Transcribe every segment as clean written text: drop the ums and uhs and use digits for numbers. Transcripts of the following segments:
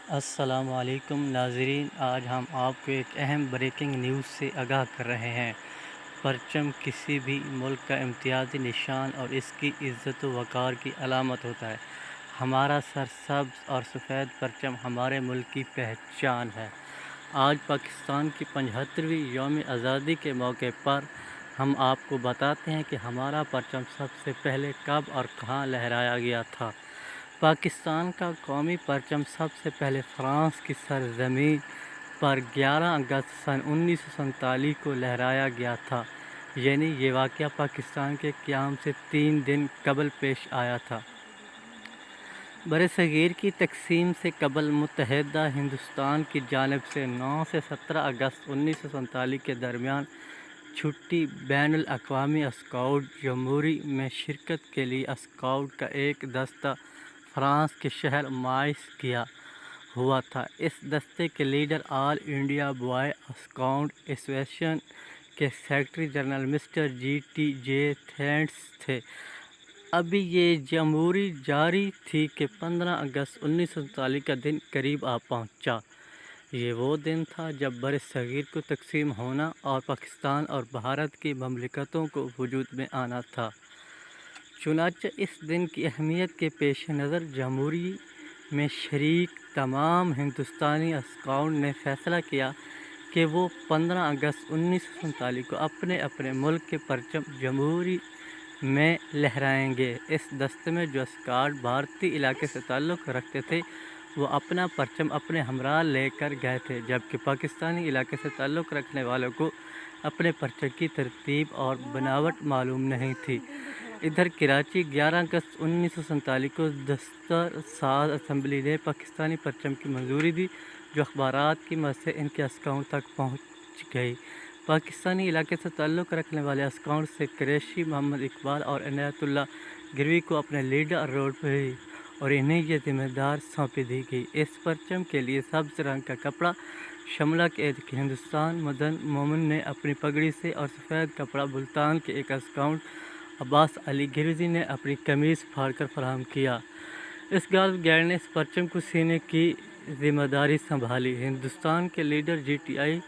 السلام علیکم ناظرین، آج ہم آپ کو ایک اہم بریکنگ نیوز سے آگاہ کر رہے ہیں۔ پرچم کسی بھی ملک کا امتیازی نشان اور اس کی عزت و وقار کی علامت ہوتا ہے۔ ہمارا سرسبز اور سفید پرچم ہمارے ملک کی پہچان ہے۔ آج پاکستان کی 75ویں یوم آزادی کے موقع پر ہم آپ کو بتاتے ہیں کہ ہمارا پرچم سب سے پہلے کب اور کہاں لہرایا گیا تھا۔ پاکستان کا قومی پرچم سب سے پہلے فرانس کی سرزمین پر 11 اگست سن 1947 کو لہرایا گیا تھا، یعنی یہ واقعہ پاکستان کے قیام سے 3 دن قبل پیش آیا تھا۔ برصغیر کی تقسیم سے قبل متحدہ ہندوستان کی جانب سے 9 سے 17 اگست 1947 کے درمیان چھٹی بین الاقوامی اسکاؤٹ جمہوری میں شرکت کے لیے اسکاؤٹ کا ایک دستہ فرانس کے شہر مائنس گیا ہوا تھا۔ اس دستے کے لیڈر آل انڈیا بوائے اسکاؤٹ ایسوسی ایشن کے سیکرٹری جنرل مسٹر جے تھینٹس تھے۔ ابھی یہ جمہوری جاری تھی کہ 15 اگست 1947 کا دن قریب آ پہنچا۔ یہ وہ دن تھا جب برصغیر کو تقسیم ہونا اور پاکستان اور بھارت کی مملکتوں کو وجود میں آنا تھا۔ چنانچہ اس دن کی اہمیت کے پیش نظر جمہوری میں شریک تمام ہندوستانی اسکاؤٹ نے فیصلہ کیا کہ وہ 15 اگست 1947 کو اپنے اپنے ملک کے پرچم جمہوری میں لہرائیں گے۔ اس دستے میں جو اسکاؤٹ بھارتی علاقے سے تعلق رکھتے تھے وہ اپنا پرچم اپنے ہمراہ لے کر گئے تھے، جبکہ پاکستانی علاقے سے تعلق رکھنے والوں کو اپنے پرچم کی ترتیب اور بناوٹ معلوم نہیں تھی۔ ادھر کراچی 11 اگست 1947 کو دستور ساز اسمبلی نے پاکستانی پرچم کی منظوری دی، جو اخبارات کی مدد سے ان کے اسکاؤٹ تک پہنچ گئی۔ پاکستانی علاقے سے تعلق رکھنے والے اسکاؤٹ سے قریشی محمد اقبال اور عنایت اللہ گروی کو اپنے لیڈر رول ملی اور انہیں یہ ذمہ داری سونپی دی گئی۔ اس پرچم کے لیے سبز رنگ کا کپڑا شملہ کے ایک ہندوستان مدن مومن نے اپنی پگڑی سے اور سفید کپڑا ملتان کے ایک اسکاؤٹ عباس علی گرزی نے اپنی قمیض پھاڑ کر فراہم کیا۔ اسکاؤٹ گائیڈ نے اس پرچم کو سینے کی ذمہ داری سنبھالی۔ ہندوستان کے لیڈر جی ٹی آئی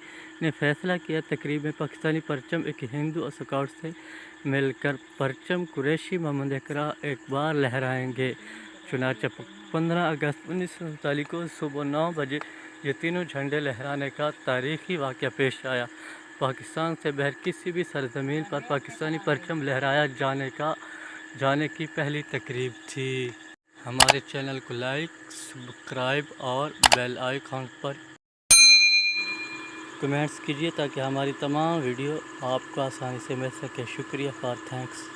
نے فیصلہ کیا تقریب میں پاکستانی پرچم ایک ہندو اسکاؤٹ سے مل کر پرچم قریشی محمد اقبال لہرائیں گے۔ چنانچہ 15 اگست 1947 کو صبح 9 بجے یہ تینوں جھنڈے لہرانے کا تاریخی واقعہ پیش آیا۔ پاکستان سے باہر کسی بھی سرزمین پر پاکستانی پرچم لہرایا جانے کی پہلی تقریب تھی۔ ہمارے چینل کو لائک، سبسکرائب اور بیل آئیکن پر کمنٹس کیجیے تاکہ ہماری تمام ویڈیو آپ کو آسانی سے مل سکے۔ شکریہ تھینکس۔